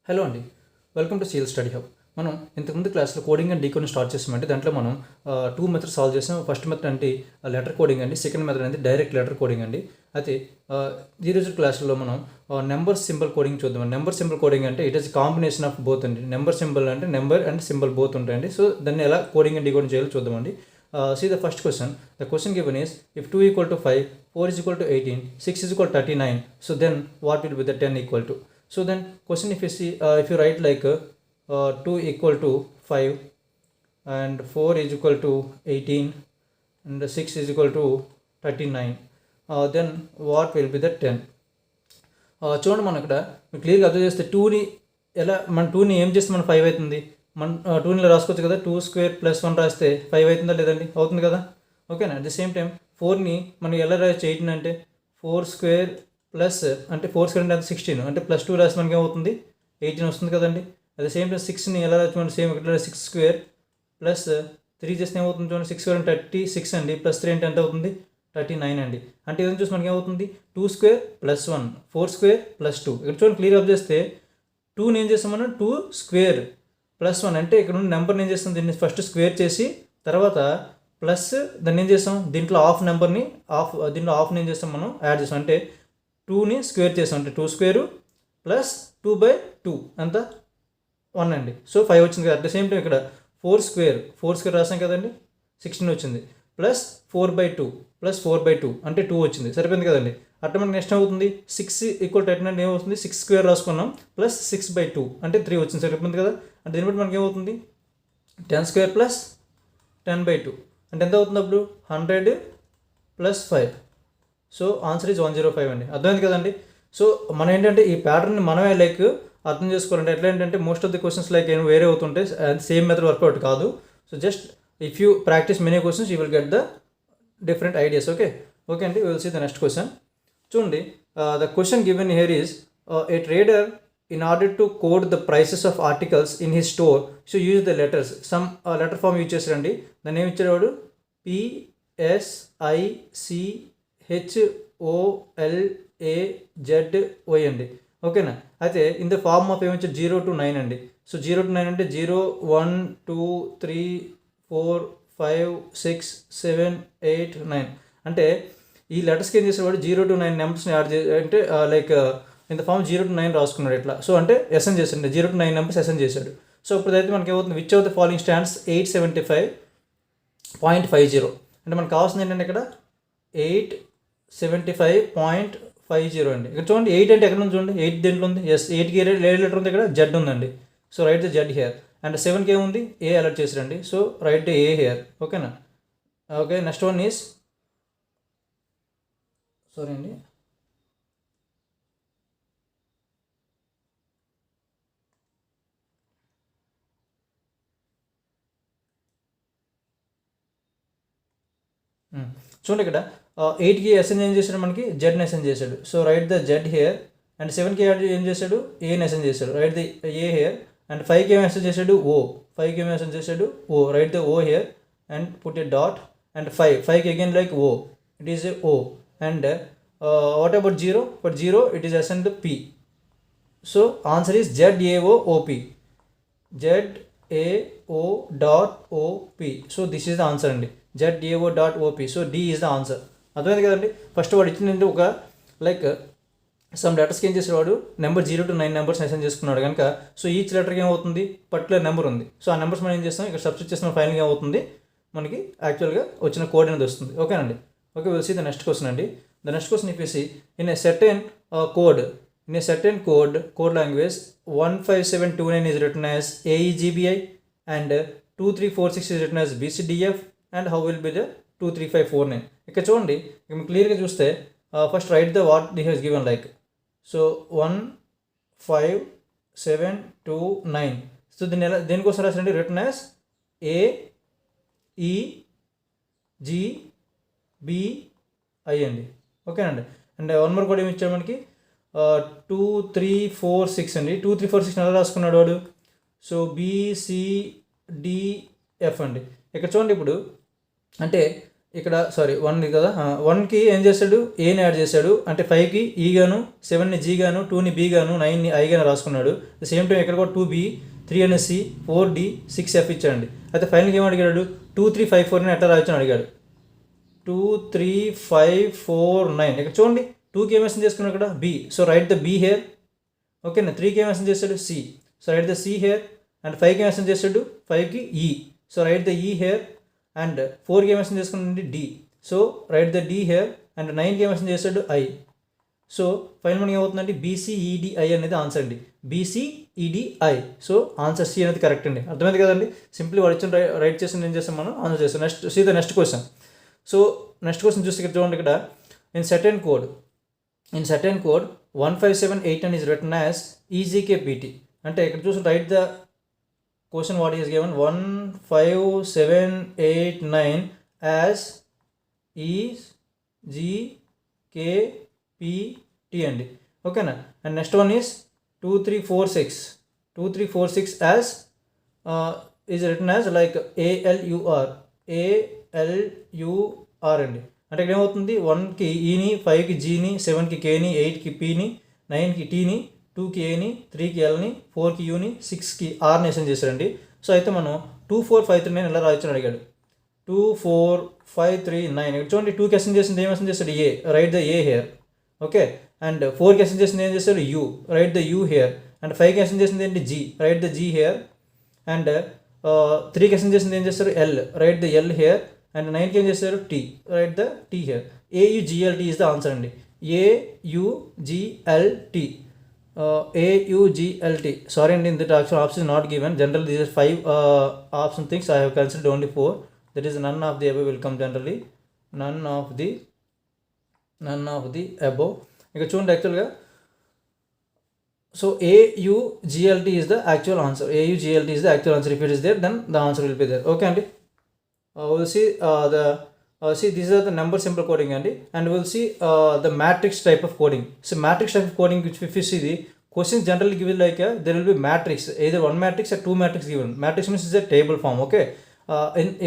Hello అండి, welcome to CL study hub. మనం ఇంతకుముందు క్లాస్లో కోడింగ్ అండ్ డీకోడింగ్ స్టార్ట్ చేసామంటే దాంట్లో మనం టూ మెథడ్స్ సాల్వ్ చేసాం. ఫస్ట్ మెథడ్ అంటే లెటర్ కోడింగ్ అండి, సెకండ్ మెథడ్ అనేది డైరెక్ట్ లెటర్ కోడింగ్ అండి. అయితే ఈరోజు క్లాస్లో మనం నెంబర్ సింబల్ కోడింగ్ చూద్దాం. నెంబర్ సింబల్ కోడింగ్ అంటే it is combination of both అండి. నెంబర్ సింబల్ అంటే నెంబర్ అండ్ సింబల్ బోత్ ఉంటాయండి. సో దాన్ని ఎలా కోడింగ్ అండ్ డీకోడింగ్ చేయాలో చూద్దామండి. See the first question. The question given is if 2 equal to 5, 4 is equal to 18, 6 is equal to 39. So then what will be the 10 equal to? So then question if you see if you write like 2 equal to 5 and 4 is equal to 18 and 6 is equal to 39, then what will be the 10? చూడండి, మనం ఇక్కడ క్లియర్గా observe చేస్తే టూని ఎలా మన టూని ఏం చేస్తే మన 5 అవుతుంది. మన టూని రాసుకోవచ్చు కదా, 2 స్క్వేర్ ప్లస్ 1 రాస్తే 5 అవుతుందా లేదండి? అవుతుంది కదా. ఓకేనా. అట్ ది సేమ్ టైం 4ని మనం ఎలా రాయొచ్చు? 18 అంటే 4 స్క్వేర్ ప్లస్ అంటే 4 స్క్వేర్ అంటే 16 అంటే ప్లస్ 2 రాసి మనకి ఏమవుతుంది? 18 వస్తుంది కదండి. అట్ ది సేమ్ టైం 6ని ఎలా రాసుకోండి? సేమ్ ఇక్కడ 6 స్క్వేర్ ప్లస్ 3 చేస్తే ఏమవుతుంది చూడండి? 6 స్క్వేర్ 36 అండి, ప్లస్ 3 అంటే ఎంత అవుతుంది? 39 అండి. అంటే ఇదని చూసి మనకి ఏమవుతుంది? 2 స్క్వేర్ ప్లస్ 1, 4 స్క్వేర్ ప్లస్ 2. ఇక్కడ చూడండి క్లియర్ అప్ చేస్తే 2ని ఏం చేస్తాం మనం? 2 స్క్వేర్ ప్లస్ 1 అంటే ఇక్కడ ఉన్న నెంబర్ని ఏం చేస్తాం? దీన్ని ఫస్ట్ స్క్వేర్ చేసి తర్వాత ప్లస్ దాన్ని ఏం చేస్తాం? దీంట్లో హాఫ్ నెంబర్ని దీంట్లో హాఫ్ని ఏం చేస్తాం? మనం యాడ్ చేస్తాం. అంటే 2ని స్క్వేర్ చేస్తాం. అంటే 2 స్క్వేరు ప్లస్ 2/2 ఎంత? 1 అండి. సో 5 వచ్చింది కదా. అట్ ద సేమ్ టైం ఇక్కడ 4 స్క్వేర్ రాసాం కదండి, 16 వచ్చింది. ప్లస్ 4/2 ప్లస్ 4/2 అంటే 2 వచ్చింది. సరిపోయింది కదండి. అట్లా మనకి నెక్స్ట్ అవుతుంది 6 ఈక్వల్ టు 39 ఏమవుతుంది? 6 స్క్వేర్ రాసుకున్నాం ప్లస్ 6/2 అంటే 3 వచ్చింది. సరిపోయింది కదా. అంటే దీన్ని బట్టి మనకి ఏమవుతుంది? 10 స్క్వేర్ ప్లస్ 10/2 అంటే ఎంత అవుతుంది? అప్పుడు 100 ప్లస్ 5. సో ఆన్సర్ ఈజ్ 105 అండి. అర్థమైంది కదండి. సో మనం ఏంటంటే ఈ ప్యాటర్న్ని మనమే లైక్ అర్థం చేసుకోవాలంటే ఎట్లా ఏంటంటే most of the questions like ఏం వేరే అవుతుంటే సేమ్ మెథడ్ వర్కౌట్ కాదు. So just if you practice many questions you will get the different ideas. Okay అండి, will see the next question. చూడండి, the question given here is a trader in order to code the prices of articles in his store, so use the letters. Some letter form use చేశారండి. దాన్ని ఏమి ఇచ్చేవాడు? PSICHOLAZY అండి. ఓకేనా. అయితే in the form of ఏమి ఇచ్చారు? 0 to 9 అండి. సో 0 to 9 అంటే 0 1 2 3 4 5 6 7 8 9 అంటే ఈ లెటర్స్కి ఏం చేసేవాడు? 0 to 9 నెంబర్స్ని యాడ్ అంటే like in the form 0 to 9 రాసుకున్నాడు ఇట్లా. సో అంటే ఎస్ఎన్ చేశాడు, 0 to 9 నెంబర్స్ ఎస్ఎన్ చేశాడు. సో ఇప్పుడైతే మనకి ఏమవుతుంది? Which of the following stands 875.50 అంటే మనకు కావాల్సింది ఏంటంటే ఇక్కడ 875.50 అండి. ఇక్కడ చూడండి 8 అంటే ఎక్కడ ఉంది చూడండి? 8 దేంట్లో ఉంది? ఎస్, 8కి ఏ లెటర్ ఉంది? ఇక్కడ జెడ్ ఉందండి. So write the Z here. And 7కి ఏముంది? ఏ అలర్ట్ చేశారండి. So write the A here. ఓకేనా. Okay, next one is sorry అండి, చూడండి ఇక్కడ 8కి ఎస్ఎన్ ఏం చేశాడు? మనకి జెడ్ని ఎస్ఎన్ చేశాడు. So write the Z here. And 7కి ఏం చేశాడు? ఏని ఎస్ఎన్ చేశాడు. Write the A here. And 5కి ఏం ఎస్ఎన్ చేశాడు? ఓ. 5కి ఏం ఎస్ఎన్ చేశాడు? O. Write the O here and put a dot. And 5కి again like O, it is A O. And what about 0? For 0 it is S N the P. So answer is ZAOOP. ZAO.OP. So this is the answer అండి, ZAO.OP. So D is the answer. అర్థమైంది కదండి. First వాడు ఇచ్చిందంటే ఒక like some లెటర్స్కి ఏం చేసేవాడు? Number 0 to 9 numbers assign చేసుకున్నాడు కనుక సో ఈచ్ లెటర్కి ఏమవుతుంది? పర్టికులర్ నెంబర్ ఉంది. సో ఆ నెంబర్స్ మనం ఏం చేస్తాం? ఇక్కడ సబ్స్టిట్యూట్ చేసిన ఫైనల్గా ఏమవుతుంది? మనకి యాక్చువల్గా వచ్చిన కోడ్ అనేది వస్తుంది. ఓకేనండి. Okay, will see the next question అండి. The next question if you see in a certain code language 15729 is written as AEGBI and 2346 is written as BCDF and how will be the 23549. ఇక్కడ చూడండి, మీకు క్లియర్గా చూస్తే first write the what the he's given like so 15729. So దీన్ని ఎలా దేనికోసం రాసండి? Return as AEGBI అండి. ఓకేనండి. అండ్ వన్ మోర్ కోడ్ ఏమి ఇచ్చాడు మనకి? 2346 అండి. 2346 ఎలా రాసుకున్నాడు వాడు? సో BCDF అండి. ఇక్కడ చూడండి, ఇప్పుడు అంటే ఇక్కడ సారీ 1 కదా, 1కి ఏం చేశాడు, ఏని యాడ్ చేశాడు, అంటే 5కి ఈ గాను, 7ని జీ గాను, 2ని బి గాను, 9ని ఐ గాను రాసుకున్నాడు. సేమ్ టైం ఇక్కడ కూడా 2B, 3 అని సి, 4D, 6F ఇచ్చాడండి. అయితే ఫైనల్గా ఏం అడిగాడు, 2 3 5 4 ఎట్లా రాయొచ్చని అడిగాడు. 2 3 5 4 9 ఇక్కడ చూడండి, 2కి ఏం మెన్షన్ చేసుకున్నాడు ఇక్కడ B, so write the B here. ఓకేనా, 3కి ఏం మెన్షన్ చేశాడు C, so write the C here. And 5కి మెన్షన్ చేశాడు 5కి E, so write the E here. And 4కి మెన్షన్ చేసుకున్నాడు D, so write the D here. And 9కి మెన్షన్ చేశాడు ఐ. సో ఫైనల్ మనకి ఏమవుతుందండి, BCEDI అనేది ఆన్సర్ అండి, BCEDI. సో ఆన్సర్ సి అనేది కరెక్ట్ అండి. అర్థమైంది కదండి, సింప్లీ వాడు ఇచ్చిన రైట్ చేసి ఏం చేస్తాం మనం ఆన్సర్ చేస్తాం. Next see the next question. So next question చూస్తే ఇక్కడ చూడండి, ఇక్కడ in certain code 15789 is written as EGKPT. అంటే ఇక్కడ చూసి write the question what is given 15789 as EGKPT అండి. ఓకేనా. And next one is 2346 as is written as like ALUR అండి. అంటే ఇక్కడ ఏమవుతుంది, 1కి ఈని, 5కి జీని, 7కి కేని, 8కి పీని, 9కి టీని, 2కి ఏని, 3కి ఎల్ని, 4కి యూని, 6కి ఆర్ని ఎసెన్ చేశారండి. సో అయితే మనం 2 4 5 3 9 ఎలా రాయొచ్చని అడిగాడు. 2 4 5 3 9 ఇక్కడ చూడండి, 2కి ఎసెన్ చేసింది ఏం ఎసెన్ చేస్తాడు, A, write the A here. Okay. And 4కి ఎసెన్ చేసింది ఏం చేస్తాడు, U, write the U here. And 5కి ఎసెన్ చేసింది ఏంటి, G, write the G here. And 3కి ఎసెన్ చేసింది ఏం చేస్తారు, L, write the L here. And 9కి ఏం చేస్తారు, T, write the T here. AUGLT is the answer అండి, AUGLT. AUGLT. Sorry, in the actual option is not given. Generally, these are 5 option things. I have considered only 4. That is, none of the above will come generally. None of the above. ఇక్కడ చూడండి యాక్చువల్గా. So AUGLT is the actual answer. AUGLT is the actual answer. If it is there, then the answer will be there. Okay, అండి. We'll see these are the number simple coding అండి, and we'll see the matrix type of coding. So matrix type of coding, which if you see the questions generally given like there will be matrix, either one matrix or two matrix given. Matrix means is a table form. Okay.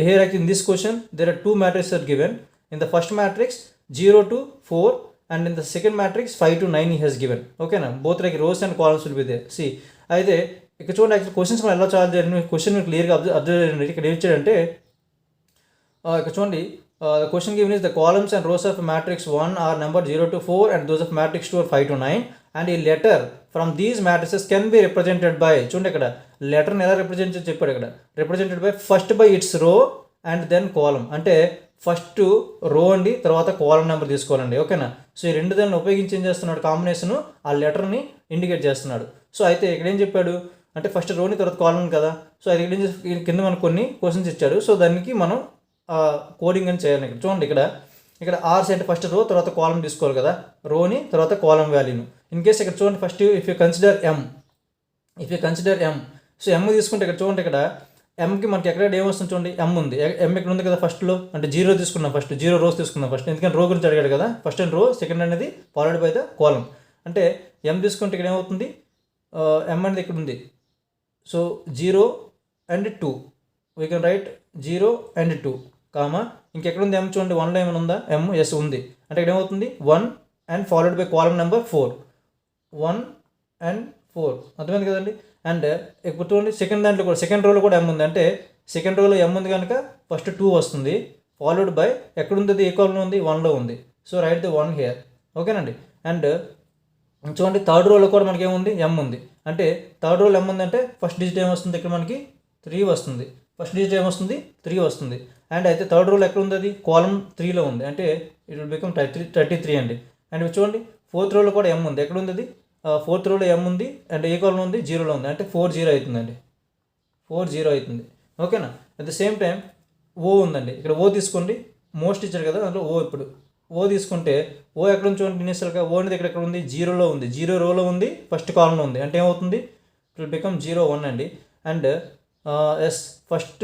Here in this question there are two matrices are given. In the first matrix 0 to 4, and in the second matrix 5 to 9 he has given. Okay na, both like rows and columns will be there. See, అయితే ఇక్కడ చూడండి, actual questions మనం ఎలా solve చేయాలి, question మీరు క్లియర్గా observe చేయండి. ఇక్కడ ఏం ఇచ్చాడంటే, ఇక్కడ చూడండి, the question given is the columns and rows of matrix 1 are numbered 0 to 4 and those of matrix 2 are 5 to 9, and a letter from these matrices can be represented by, చూడండి ఇక్కడ లెటర్ని ఎలా రిప్రజెంట్ చేసి చెప్పాడు, ఇక్కడ represented by first by its row and then column. అంటే first రో అండి, తర్వాత కాలం నెంబర్ తీసుకోవాలండి. ఓకేనా. సో ఈ రెండు దాన్ని ఉపయోగించి ఏం చేస్తున్నాడు, కాంబినేషన్ ఆ లెటర్ని ఇండికేట్ చేస్తున్నాడు. సో అయితే ఇక్కడ ఏం చెప్పాడు అంటే ఫస్ట్ రోని తర్వాత కాలం కదా. సో అది కింద మనకు కొన్ని క్వశ్చన్స్ ఇచ్చాడు. సో దానికి మనం కోడింగ్ అని చేయాలి. ఇక్కడ చూడండి, ఇక్కడ ఆర్స్ అంటే ఫస్ట్ రో తర్వాత కాలం తీసుకోవాలి కదా, రోని తర్వాత కాలం వాల్యూను. ఇన్ కేస్ ఇక్కడ చూడండి, first if you consider M, so M తీసుకుంటే ఇక్కడ చూడండి, ఇక్కడ ఎంకి మనకి ఎక్కడ ఏమొస్తుంది చూడండి, ఎం ఉంది, ఎం ఇక్కడ ఉంది కదా ఫస్ట్లో, అంటే 0 తీసుకున్నాం, ఫస్ట్ 0 రోస్ తీసుకున్నాం ఫస్ట్, ఎందుకంటే రో గురించి అడిగాడు కదా. ఫస్ట్ అండ్ రో, సెకండ్ అనేది ఫాలోడ్ బై ద కాలం. అంటే ఎం తీసుకుంటే ఇక్కడ ఏమవుతుంది, ఎం అనేది ఇక్కడ ఉంది. So 0 and 2 we can write 0 and 2 comma, ఇంకెక్కడ ఎం చూడండి, 1లో ఏమైనా ఉందా, ఎం, ఎస్ ఉంది. అంటే ఇక్కడ ఏమవుతుంది 1 and followed by column number 4, 1 and 4. అర్థమైంది కదండి. అండ్ ఇప్పుడు చూడండి, సెకండ్ దాంట్లో కూడా, సెకండ్ రోలో కూడా ఎం ఉంది. అంటే సెకండ్ రోలో ఎం ఉంది కనుక ఫస్ట్ 2 వస్తుంది, ఫాలోడ్ బై ఎక్కడుంది, ఏ కాలంలో ఉంది, 1లో ఉంది. So right the 1 here. ఓకేనండి. అండ్ చూడండి, థర్డ్ రోలో కూడా మనకి ఏముంది, ఎం ఉంది. అంటే థర్డ్ రోలో ఎం ఉంది అంటే ఫస్ట్ డిజిట్ ఏమొస్తుంది, ఇక్కడ మనకి 3 వస్తుంది. ఫస్ట్ డిజిట్ ఏమొస్తుంది, 3 వస్తుంది. అండ్ అయితే థర్డ్ రోలో ఎక్కడ ఉంది, అది కాలం 3లో ఉంది. అంటే ఇట్ విల్ బికమ్ 33 అండి. అండ్ చూడండి, ఫోర్త్ రోలో కూడా ఎం ఉంది. ఎక్కడ ఉంది అది, ఫోర్త్ రోలో ఎం ఉంది. అండ్ ఏ కాలం ఉంది, 0లో ఉంది. అంటే 40 అవుతుందండి, 40 అవుతుంది. ఓకేనా. అట్ ద సేమ్ టైం ఓ ఉందండి. ఇక్కడ ఓ తీసుకోండి, మోస్ట్ ఇచ్చారు కదా, అందులో ఓ. ఇప్పుడు ఓ తీసుకుంటే ఓ ఎక్కడ ఉంది చూడండి, ఇనిషియల్గా ఓ అనేది ఎక్కడ ఉంది, 0లో ఉంది, 0 రోలో ఉంది, ఫస్ట్ కాలంలో ఉంది. అంటే ఏమవుతుంది, ఇట్ విల్ బికమ్ 0 1 అండి. అండ్ ఎస్ ఫస్ట్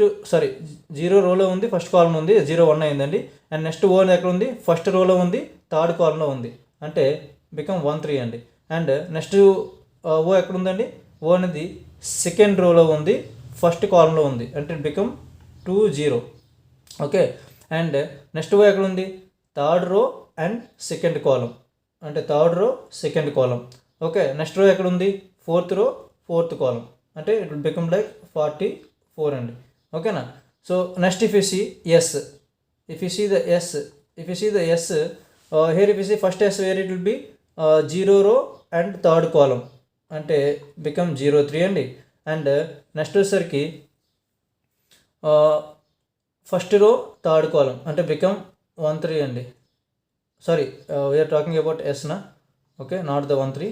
0 రోలో ఉంది, ఫస్ట్ కాలం ఉంది, 0 1 అయిందండి. అండ్ నెక్స్ట్ ఓ అనేది ఎక్కడ ఉంది, ఫస్ట్ రోలో ఉంది, థర్డ్ కాలంలో ఉంది. అంటే బికమ్ 1 3 అండి. అండ్ నెక్స్ట్ ఓ ఎక్కడ ఉందండి, ఓ అనేది సెకండ్ రోలో ఉంది, ఫస్ట్ కాలంలో ఉంది. అంటే బికమ్ 2 0. ఓకే. అండ్ నెక్స్ట్ రో ఎక్కడ ఉంది, third row and second column, అంటే third row second column. Okay, next రో ఎక్కడ ఉంది, ఫోర్త్ రో ఫోర్త్ కాలం, అంటే ఇట్ విల్ బికమ్ లైక్ 44 అండి. ఓకేనా. So next if you see S, if you see the s, here if you see first s where it will be 0 row and third column, అంటే become 03 అండి. And next వచ్చేసరికి first row third column, అంటే become 13 అండి. Sorry, we are talking about S నా, okay, not the 13,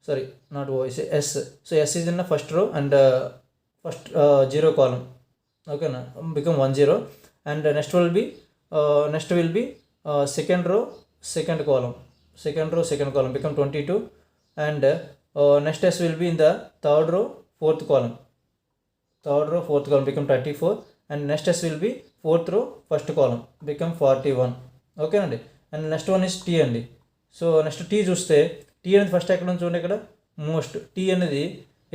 sorry, not O, S. So S is in first row and first 0 column, ఓకేనా, become 10. And next will be second row second column become 22. And next s will be in the third row fourth column become 34. And next s will be fourth row first column become 41. Okay అండి. And next one is T అండి. So next T చూస్తే T అనేది first ఎక్కడ ఉంది చూడండి, ఇక్కడ most. Tea అనేది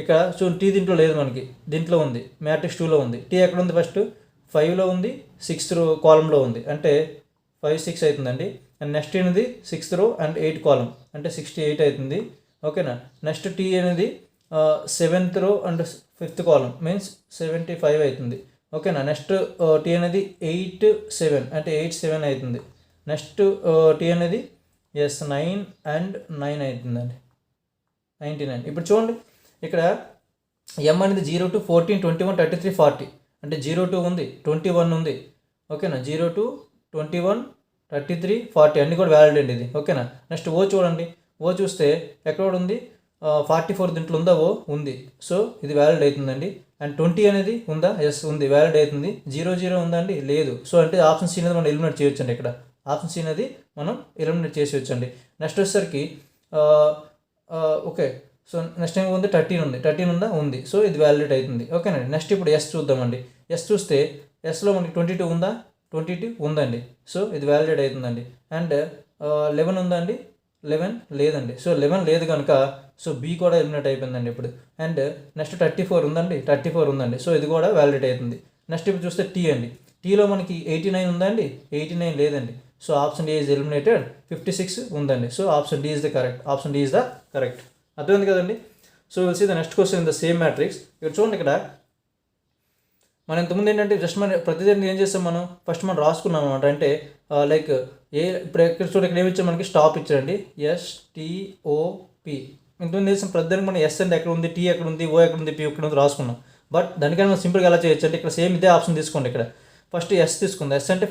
ఇక్కడ చూడండి, టీ దీంట్లో లేదు మనకి, దీంట్లో ఉంది, మ్యాట్రిక్స్ 2లో ఉంది. టీ ఎక్కడ ఉంది, ఫస్ట్ 5లో ఉంది, 6th రో కాలంలో ఉంది, అంటే 5 6 అవుతుందండి. అండ్ నెక్స్ట్ అనేది 6th రో అండ్ 8 కాలం, అంటే 68 అవుతుంది. ఓకేనా. నెక్స్ట్ టీ అనేది 7th రో అండ్ 5th కాలం మీన్స్ 75 అవుతుంది. ఓకేనా. నెక్స్ట్ టీ అనేది 8 7, అంటే 8 7 అవుతుంది. నెక్స్ట్ టీ అనేది 9 అండ్ 9 అవుతుందండి, 99. ఇప్పుడు చూడండి, ఇక్కడ ఎం అనేది 0 to 14 21 33 40, అంటే 0 to ఉంది, 21 ఉంది. ఓకేనా. 0 to 21 33 40 అన్నీ కూడా వ్యాలిడ్ అండి ఇది. ఓకేనా. నెక్స్ట్ ఓ చూడండి, ఓ చూస్తే ఎక్కడ ఉంది, 44 దీంట్లో ఉందా, ఓ ఉంది, సో ఇది వ్యాలిడ్ అవుతుందండి. అండ్ 20 అనేది ఉందా, ఎస్ ఉంది, వ్యాలిడ్ అవుతుంది. 00 ఉందా అండి, లేదు. సో అంటే ఆప్షన్ సి అనేది మనం ఎలిమినేట్ చేయొచ్చండి, ఇక్కడ ఆప్షన్ సి అనేది మనం ఎలిమినేట్ చేసేయచ్చండి. నెక్స్ట్ వచ్చేసరికి ఓకే, సో నెక్స్ట్ ఏమి ఉంది, 13 ఉందా, ఉంది, సో ఇది వ్యాలిడేట్ అవుతుంది. ఓకేనండి. నెక్స్ట్ ఇప్పుడు ఎస్ చూద్దామండి. ఎస్ చూస్తే ఎస్లో మనకి 22 ఉందా, 22 ఉందండి, సో ఇది వ్యాలిడేట్ అవుతుందండి. అండ్ 11 ఉందా అండి, 11 లేదండి, సో 11 లేదు కనుక సో బి కూడా ఎలిమినేట్ అయిపోయిందండి ఇప్పుడు. అండ్ నెక్స్ట్ 34 ఉందండి, 34 ఉందండి, సో ఇది కూడా వ్యాలిడేట్ అవుతుంది. నెక్స్ట్ ఇప్పుడు చూస్తే టీ అండి. టీలో మనకి 89 ఉందండి, 89 లేదండి, so option D is eliminated. 56 ఉందండి, so option D is the correct. అర్థమైంది కదండి. So will see the next question in the same matrix. ఇక్కడ చూడండి, ఇక్కడ మనం ఇంతకుముందు ఏంటంటే జస్ట్ మనం ప్రతిదాన్ని ఏం చేస్తాం, మనం ఫస్ట్ మనం రాసుకున్నాం అనమాట. అంటే లైక్ ఇప్పుడు ఇక్కడ చూడండి, ఇక్కడ ఏమి ఇచ్చాం, మనకి స్టాప్ ఇచ్చారండి, STOP. ఇంతకుముందు చేసిన ప్రతిదానికి మనం ఎస్ అంటే ఎక్కడ ఉంది, టీ ఎక్కడ ఉంది, ఓ ఎక్కడ ఉంది, పి ఎక్కడ ఉంది రాసుకున్నాం. బట్ దానికైనా మనం సింపుల్గా ఎలా చేయొచ్చు అంటే, ఇక్కడ సేమ్ ఇదే ఆప్షన్ తీసుకోండి. ఇక్కడ ఫస్ట్ ఎస్ తీసుకుంది, ఎస్ అంటే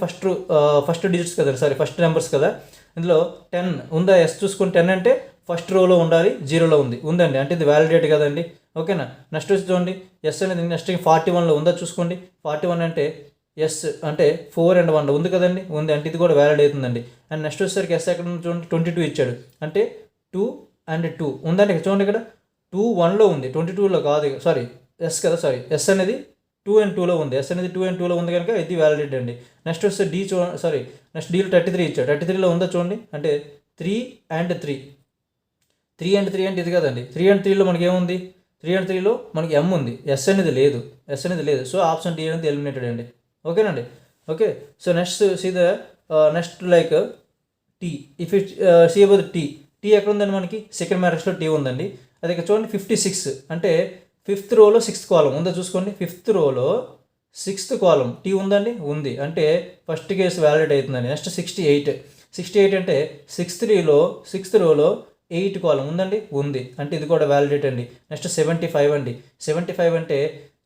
ఫస్ట్ డిజిట్స్ కదా, సారీ ఫస్ట్ నెంబర్స్ కదా. ఇందులో 10 ఉందా, ఎస్ చూసుకుని 10 అంటే ఫస్ట్ రోలో ఉండాలి, 0లో ఉందండి, అంటే ఇది వ్యాలిడేట్ కదండి. ఓకేనా. నెక్స్ట్ వచ్చి చూడండి, ఎస్ అనేది నెక్స్ట్ 41లో ఉందా చూసుకోండి, 41 అంటే ఎస్ అంటే 4 and 1 ఉంది కదండి, ఉంది, అంటే ఇది కూడా వ్యాలిడ్ అవుతుందండి. అండ్ నెక్స్ట్ వచ్చేసరికి ఎస్ ఎక్కడ చూడండి, 22 ఇచ్చాడు, అంటే 2 and 2 ఉందండి. చూడండి, ఇక్కడ 2 1లో ఉంది, 22లో కాదు, సారీ ఎస్ కదా, సారీ ఎస్ అనేది 2 and 2లో ఉంది, ఎస్ అనేది 2 and 2లో ఉంది కనుక ఇది వ్యాలిడేట్ అండి. నెక్స్ట్ వస్తే డి నెక్స్ట్ డీలో 33 ఇచ్చాడు, 33లో ఉందా చూడండి, అంటే 3 and 3 అంటే ఇది కదండి. 3 and 3లో మనకి ఏముంది, 3 and 3లో మనకి ఎం ఉంది, ఎస్ అనేది లేదు, సో ఆప్షన్ డి అనేది ఎలిమినేటెడ్ అండి. ఓకేనండి. Okay, so next see the next like T. If it see about T ఎక్కడ ఉందండి, మనకి సెకండ్ మ్యాట్రిక్స్లో టీ ఉందండి. అది ఇక్కడ చూడండి 56, అంటే 5th రోలో 6th కాలం ఉందా చూసుకోండి, 5th రోలో 6th కాలం టీ ఉందండి, ఉంది, అంటే ఫస్ట్ కేసు వ్యాలిడేట్ అవుతుందండి. నెక్స్ట్ 68 అంటే 6th రోలో 8 కాలం ఉందండి, ఉంది, అంటే ఇది కూడా వ్యాలిడేట్ అండి. నెక్స్ట్ 75 అండి, 75 అంటే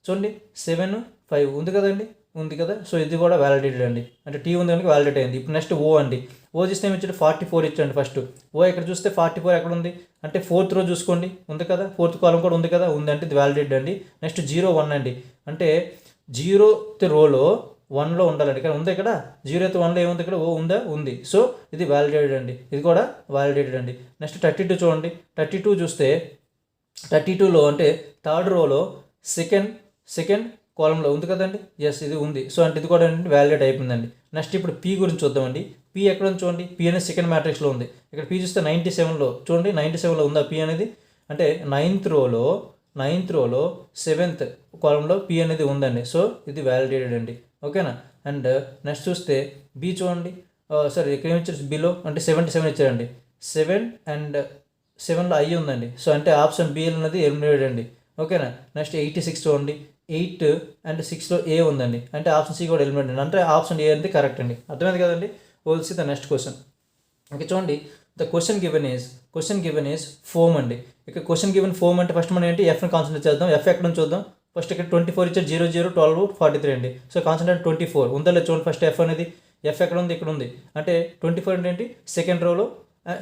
చూడండి 7 5 ఉంది కదండి, ఉంది కదా, సో ఇది కూడా వ్యాలిడేటెడ్ అండి, అంటే టీ ఉంది కనుక వ్యాలిడేట్ అయింది. ఇప్పుడు నెక్స్ట్ ఓ అండి. ఓ చూస్తే ఏమి ఇచ్చాడు, 44 ఇచ్చండి ఫస్ట్. ఓ ఇక్కడ చూస్తే 44 ఎక్కడ ఉంది, అంటే 4th రో చూసుకోండి, ఉంది కదా, 4th కాలం కూడా ఉంది కదా, ఉంది, అంటే ఇది వ్యాలిడేట్ అండి. నెక్స్ట్ 01 అండి, అంటే 0th రోలో 1లో ఉండాలండి, ఇక్కడ ఉంది, ఇక్కడ 0th 1లో ఏముంది, ఇక్కడ ఓ ఉందా, ఉంది, సో ఇది వ్యాలిడేటెడ్ అండి, ఇది కూడా వ్యాలిడేటెడ్ అండి. నెక్స్ట్ 32 చూడండి, 32 చూస్తే 32లో అంటే 3rd రోలో సెకండ్ కాలంలో ఉంది కదండి, ఎస్ ఇది ఉంది, సో అంటే ఇది కూడా వ్యాలిడేట్ అయిపోయిందండి. నెక్స్ట్ ఇప్పుడు పీ గురించి చూద్దామండి. పీ ఎక్కడ ఉంది చూడండి, పీ అనేది సెకండ్ మ్యాట్రిక్స్లో ఉంది. ఇక్కడ పీ చూస్తే 97లో చూడండి, 97లో ఉందా పీ అనేది, అంటే 9th రోలో 7th కాలంలో పీ అనేది ఉందండి, సో ఇది వ్యాలిడేటెడ్ అండి. ఓకేనా. అండ్ నెక్స్ట్ చూస్తే బి చూడండి, సారీ ఇక్కడ ఏమి ఇచ్చారు బిలో అంటే 77 ఇచ్చారండి. 7 అండ్ 7లో ఐ ఉందండి. సో అంటే ఆప్షన్ బి అనేది ఎలిమినేటెడ్ అండి. ఓకేనా. నెక్స్ట్ 86 చూడండి, 8 అండ్ 6లో ఏ ఉందండి. అంటే ఆప్షన్ సి కూడా ఎలిమినేటెడ్ అండి. అంటే ఆప్షన్ ఏ అనేది కరెక్ట్ అండి. అర్థమైంది కదండి. Will see the next question. Okay చూడండి, the question given is foam అండి. ఇక్కడ క్వశ్చన్ గివెన్ ఫోమ్ అంటే ఫస్ట్ మనం ఏంటి ఎఫ్ని కాన్సన్ట్రేట్ చేద్దాం. ఎఫ్ ఎక్కడ నుంచి చూద్దాం. ఫస్ట్ ఇక్కడ 24 ఇచ్చారు, 0 0 12 43 అండి. సో కాన్సన్ట్రేట్ 24 ఉందా లేదు చూడండి. ఫస్ట్ ఎఫ్ అనేది ఎఫ్ ఎక్కడ ఉంది, ఇక్కడ ఉంది. అంటే 24 అంటే ఏంటి,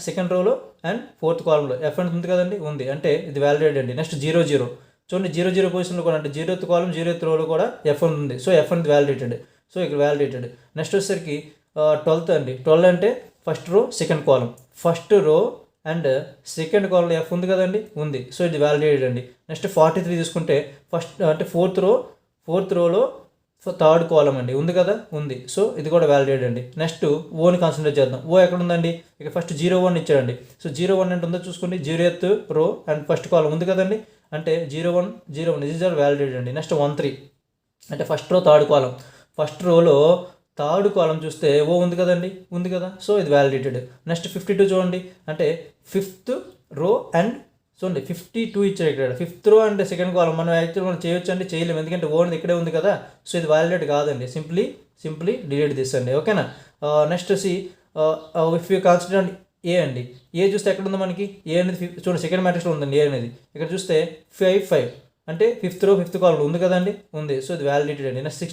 సెకండ్ రోలో అండ్ ఫోర్త్ కాలంలో ఎఫ్ అనేది ఉంది కదండి, ఉంది. అంటే ఇది వ్యాలిడేట్ అండి. నెక్స్ట్ 0 0 చూడండి, 0 0 పొజిషన్లో కూడా అంటే 0th కాలం 0th రోలో కూడా ఎఫ్ ఉంది. సో ఎఫ్ అనేది వ్యాలిడేటెడ్. సో ఇక్కడ వ్యాలిడేటెడ్. నెక్స్ట్ వచ్చేసరికి 12th అండి. 12 అంటే ఫస్ట్ రో second column, first row and second కాలంలో ఎఫ్ ఉంది కదండి, ఉంది. సో ఇది వ్యాలిడేటెడ్ అండి. నెక్స్ట్ 43 తీసుకుంటే ఫస్ట్ అంటే ఫోర్త్ రోలో థర్డ్ కాలం అండి, ఉంది కదా, ఉంది. సో ఇది కూడా వ్యాలిడేటెడ్ అండి. నెక్స్ట్ ఓని కాన్సన్ట్రేట్ చేద్దాం. ఓ ఎక్కడ ఉందండి, ఇక ఫస్ట్ 01 ఇచ్చాడండి. సో 01 అంటే ఉందో చూసుకోండి, 0th రో అండ్ ఫస్ట్ కాలం ఉంది కదండి. అంటే 01 01 ఇది వ్యాలిడేటెడ్ అండి. నెక్స్ట్ 13 అంటే ఫస్ట్ రో థర్డ్ కాలం, ఫస్ట్ రోలో థర్డ్ కాలం చూస్తే ఓ ఉంది కదండి, ఉంది కదా. సో ఇది వ్యాలిడేటెడ్. నెక్స్ట్ 52 చూడండి, అంటే 5th రో అండ్ చూడండి 52 ఇచ్చారు ఇక్కడ. 5th రో అండ్ సెకండ్ కాలం మనం యాక్చువల్ మనం చేయొచ్చు అండి, చేయలేము. ఎందుకంటే ఓ అనేది ఇక్కడే ఉంది కదా. సో ఇది వ్యాలిడేట్ కాదండి. సింప్లీ డిలీట్ దిస్ అండి. ఓకేనా. నెక్స్ట్ వచ్చి ఇఫ్ యూ కాన్సిడర్ ఏ అండి. ఏ చూస్తే ఎక్కడ ఉంది మనకి, ఏ అనేది చూడండి సెకండ్ మ్యాట్రిక్స్లో ఉందండి. ఏ అనేది ఇక్కడ చూస్తే 5 అంటే 5th రో 5th కాలం ఉంది కదండి, ఉంది. సో ఇది వ్యాలిడేటెడ్ అండి. నెక్స్ట్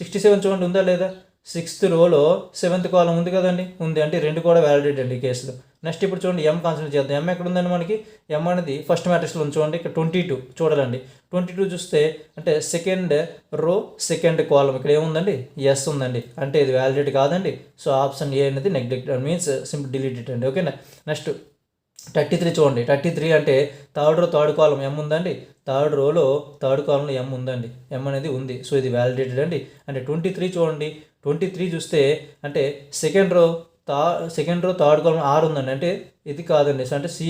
67 చూడండి ఉందా లేదా, 6th రోలో 7th కాలం ఉంది కదండి, ఉంది. అంటే రెండు కూడా వ్యాలిడేట్ అండి ఈ కేసులో. నెక్స్ట్ ఇప్పుడు చూడండి ఎం కాన్సన్ట్రేట్ చేద్దాం. ఎం ఎక్కడ ఉందండి మనకి, ఎం అనేది ఫస్ట్ మ్యాట్రిక్స్లో ఉంది చూడండి. ఇక్కడ 22 చూడాలండి. 22 చూస్తే అంటే సెకండ్ రో సెకండ్ కాలం ఇక్కడ ఏముందండి, ఎస్ ఉందండి. అంటే ఇది వ్యాలిడేట్ కాదండి. సో ఆప్షన్ ఏ అనేది neglect means simple delete it అండి. ఓకేనా. నెక్స్ట్ 33 చూడండి. 33 అంటే థర్డ్ రో థర్డ్ కాలం ఎం ఉందండి, థర్డ్ రోలో థర్డ్ కాలంలో ఎం ఉందండి, ఎం అనేది ఉంది. సో ఇది వ్యాలిడేటెడ్ అండి. అంటే 23 చూడండి. 23 చూస్తే అంటే second row third column are ఉందండి. అంటే ఇది కాదండి. సో అంటే సి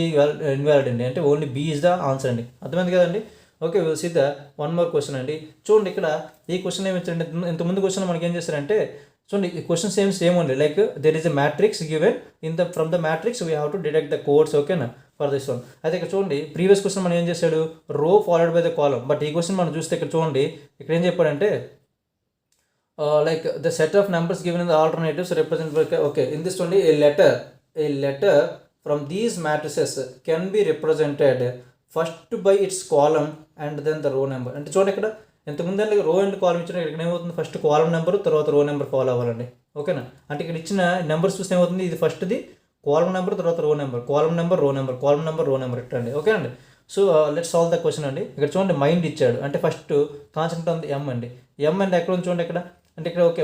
ఇన్వాలిడ్ అండి. అంటే only B is the answer అండి. అర్థమైంది కదండి. Okay will see the one more question అండి. చూడండి ఇక్కడ ఈ క్వశ్చన్ ఏమి ఇచ్చారంటే, ఇంతకుముందు క్వశ్చన్ మనకి ఏం చేస్తారంటే చూడండి క్వశ్చన్ సేమ్ ఉంది. Like there is a matrix given from the matrix we have to detect the codes. ఓకేనా ఫర్ దిస్ వన్. అయితే ఇక్కడ చూడండి ప్రీవియస్ క్వశ్చన్ మనం ఏం చేశాడు, రో followed by the column. But ఈ క్వశ్చన్ మనం చూస్తే ఇక్కడ చూడండి ఇక్కడ ఏం చెప్పాడంటే like the set of numbers given in the alternatives represent, okay, in this only a letter from these matrices can be represented first by its column and then the row number. అంటే చూడండి ఇక్కడ ఇంతకుముందు అంటే రో and కాలం ఇచ్చిన ఇక్కడ ఏమవుతుంది, first కాలం number తర్వాత రో నెంబర్ ఫాలో అవ్వాలండి. ఓకేనా. అంటే ఇక్కడ ఇచ్చిన నెంబర్స్ చూస్తే ఏమవుతుంది, ఇది ఫస్ట్ది కాలం నెంబర్ తర్వాత రో నెంబర్, కాలం నెంబర్ రో నెంబర్, కాలం నెంబర్ రో నెంబర్ ఇట్టండి. ఓకే అండి. So let's solve the question అండి. ఇక్కడ చూడండి మైండ్ ఇచ్చాడు. అంటే ఫస్ట్ కాన్సెప్ట్ ఉంది ఎం అండి. ఎం అంటే ఎక్కడ ఉంది చూడండి ఇక్కడ. అంటే ఇక్కడ ఓకే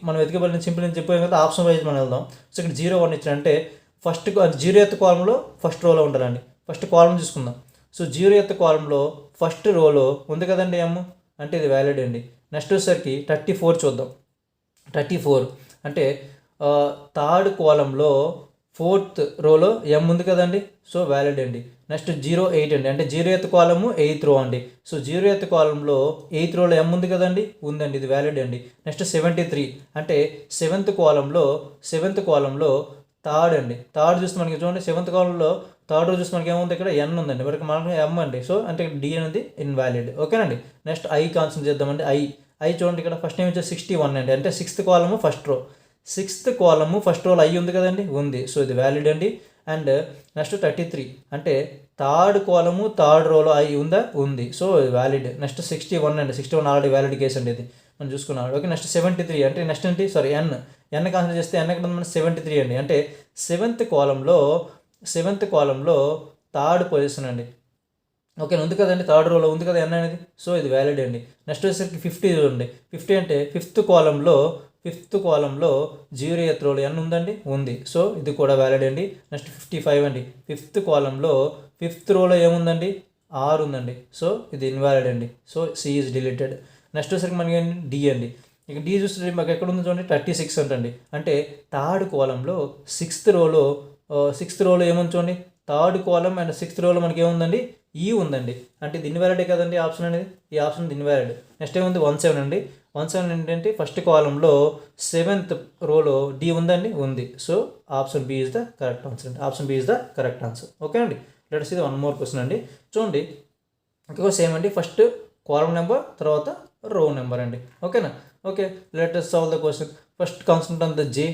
మనం వెతికబడిన సింపుల్ అని చెప్పాం కదా, ఆప్షన్ వైజ్ మనం వెళ్దాం. సో ఇక్కడ 01 ఇచ్చాడు. అంటే ఫస్ట్ 0th కాలంలో ఫస్ట్ రోలో ఉండాలండి. ఫస్ట్ కాలం చూసుకుందాం. సో 0th కాలంలో ఫస్ట్ రోలో ఉంది కదండి ఎమ్, అంటే ఇది వ్యాలిడ్ అండి. నెక్స్ట్ వచ్చేసరికి 34 చూద్దాం. 34 అంటే థర్డ్ కాలంలో ఫోర్త్ రోలో ఎం ఉంది కదండి, సో వ్యాలిడ్ అండి. నెక్స్ట్ 08 అండి. అంటే 0th కాలము 8th రో అండి. సో 0th కాలంలో 8th రోలో ఎం ఉంది కదండి, ఉందండి, ఇది వ్యాలిడ్ అండి. నెక్స్ట్ 73 అంటే 7th కాలంలో థర్డ్ అండి. థర్డ్ చూస్తే మనకి చూడండి 7th కాలంలో థర్డ్ రో చూస్తే మనకి ఏముంది, ఇక్కడ ఎన్ ఉందండి, మనకి ఎం అండి. సో అంటే డి అనేది ఇన్వాలిడ్. ఓకేనండి. నెక్స్ట్ ఐ కాన్సెప్ట్ చేద్దామండి. ఐ చూడండి ఇక్కడ ఫస్ట్ ఏం వచ్చి 61 అండి. అంటే 6th కాలము ఫస్ట్ రో, 6th కాలము ఫస్ట్ రోలో ఐ ఉంది కదండి, ఉంది. సో ఇది వ్యాలిడ్ అండి. అండ్ నెక్స్ట్ 33 అంటే థర్డ్ కాలము థర్డ్ రోలో ఐ ఉందా, ఉంది. So valid. నెక్స్ట్ 61 అండి. 61 ఆల్రెడీ వ్యాలిడ్ కేసు అండి, ఇది మనం చూసుకున్నాం. ఓకే. నెక్స్ట్ 73 అంటే నెక్స్ట్ ఏంటి, సారీ ఎన్ కాన్సిడర్ చేస్తే ఎన్ ఎక్కడ మన 73 అండి. అంటే 7th కాలంలో థర్డ్ పొజిషన్ అండి. ఓకే ఉంది కదండి, థర్డ్ రోలో ఉంది కదా ఎన్ అనేది. సో ఇది వ్యాలిడ్ అండి. నెక్స్ట్ వచ్చేసరికి 50 చూడండి. 50 అంటే ఫిఫ్త్ కాలంలో 0th రోలో ఎన్ ఉందండి, ఉంది. సో ఇది కూడా వ్యాలిడ్ అండి. నెక్స్ట్ 55 అండి. 5th కాలంలో 5th రోలో ఏముందండి, ఆర్ ఉందండి. సో ఇది ఇన్వాలిడ్ అండి. So C is deleted. నెక్స్ట్ వచ్చేసరికి మనకి ఏంటి, డి అండి. ఇక డి చూస్తే మాకు ఎక్కడ ఉంది చూడండి 36 అంటండి. అంటే థర్డ్ కాలంలో 6th రోలో ఏముంది చూడండి, థర్డ్ కాలం అండ్ 6th రోలో మనకి ఏముందండి, ఈ ఉందండి. అంటే ఇది ఇన్వాలిడే కదండి ఆప్షన్ అనేది, ఈ ఆప్షన్ ఇన్వాలిడ్. నెక్స్ట్ ఏముంది 17 అండి. 17 ఏంటంటే ఫస్ట్ కాలంలో 7th రోలో డి ఉందండి, ఉంది. So option B is the correct answer అండి. Option B is the correct answer. Okay అండి. లెట్స్ ఇది 1 more క్వశ్చన్ అండి. చూడండి ఇంకో సేమ్ అండి, ఫస్ట్ కాలం నెంబర్ తర్వాత రో నెంబర్ అండి. ఓకేనా. Okay, let us solve the question. First constant on the J.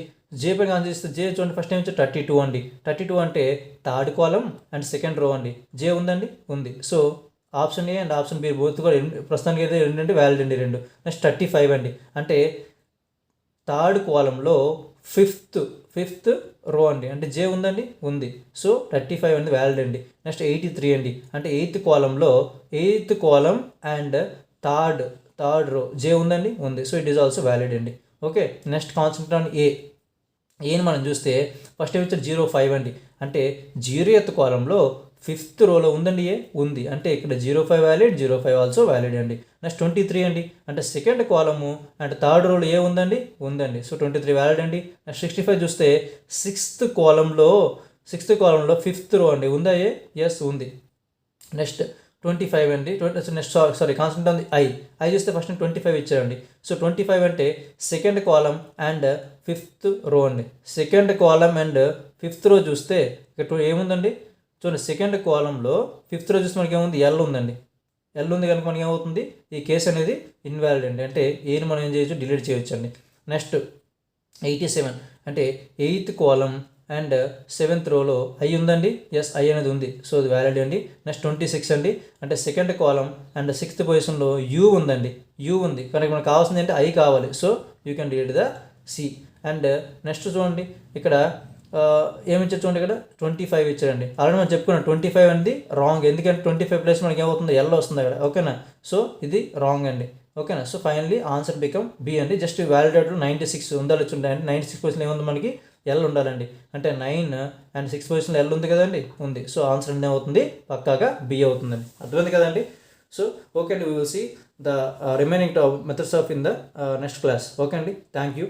J పై ఆన్సర్ చేస్తే జే చూడండి ఫస్ట్ ఏం 32 అండి. 32 అంటే third column and second row అండి. జే ఉందండి, ఉంది. So option A and option B both కూడా ప్రస్తుతానికి అయితే రెండంటే వ్యాలిడ్ అండి, రెండు. నెక్స్ట్ 35 అండి, అంటే థర్డ్ కాలంలో ఫిఫ్త్ రో అండి, అంటే జే ఉందండి, ఉంది. సో 35 అనేది వ్యాలిడ్ అండి. నెక్స్ట్ 83 అండి, అంటే 8th కాలంలో 8th column and third row జే ఉందండి, ఉంది. So it is also valid అండి. ఓకే, నెక్స్ట్ కాన్సెప్ట్ ఆన్ ఏని మనం చూస్తే ఫస్ట్ ఏమి ఇచ్చారు 05 అండి, అంటే 0th కాలంలో 5th రోలో ఉందండి, ఏ ఉంది. అంటే ఇక్కడ 05 వ్యాలిడ్, 05 ఆల్సో వ్యాలిడ్ అండి. నెక్స్ట్ 23 అండి, అంటే సెకండ్ కాలము అండ్ థర్డ్ రోలో ఏ ఉందండి, ఉందండి. సో 23 వ్యాలిడ్ అండి. నెక్స్ట్ 65 చూస్తే 6th కాలంలో 5th రో అండి, ఉందా ఏ? ఎస్, ఉంది. నెక్స్ట్ 25 అండి. నెక్స్ట్ కాన్స్టెంట్ ఉంది ఐ చూస్తే ఫస్ట్ 25 ఇచ్చారండి. సో 25 అంటే సెకండ్ కాలం అండ్ 5th రో అండి. సెకండ్ కాలం అండ్ 5th రో చూస్తే ఇక్కడ ఏముందండి చూడండి, సెకండ్ కాలంలో 5th రో చూస్తే మనకి ఏముంది, ఎల్ ఉందండి. ఎల్ ఉంది కనుక మనకి ఏమవుతుంది, ఈ కేసు అనేది ఇన్వాలిడ్ అండి, అంటే ఏని మనం ఏం చేయొచ్చు, డిలీట్ చేయొచ్చు అండి. నెక్స్ట్ 87 అంటే 8th కాలం అండ్ 7th రోలో ఐ ఉందండి, ఎస్ ఐ అనేది ఉంది. సో అది వ్యాలిడ్ అండి. నెక్స్ట్ 26 అండి, అంటే సెకండ్ కాలం అండ్ 6th పొజిషన్లో యూ ఉందండి, యూ ఉంది కనుక మనకు కావాల్సింది అంటే ఐ కావాలి. So you can delete the C. And next చూడండి ఇక్కడ ఏమి ఇచ్చారు చూడండి, ఇక్కడ 25 ఇచ్చారండి. ఆల్రెడీ మనం చెప్పుకున్నాం 25 అనేది రాంగ్, ఎందుకంటే 25 ప్లస్ మనకి ఏమవుతుంది, ఎల్ వస్తుంది అక్కడ. ఓకేనా. సో ఇది రాంగ్ అండి. ఓకేనా. So finally answer become B అండి. జస్ట్ వ్యాలిడేట్ 96 ఉండాలి చూడండి, 96 పొజిషన్ ఏముంది మనకి, ఎల్ ఉండాలండి. అంటే 9 అండ్ 6 పొజిషన్లో ఎల్ ఉంది కదండి, ఉంది. సో ఆన్సర్ అనేది అవుతుంది, పక్కాగా బి అవుతుందండి. అర్థమైంది కదండి. సో ఓకే అండి, we will see the remaining methods of in the next class. Okay అండి, థ్యాంక్ యూ.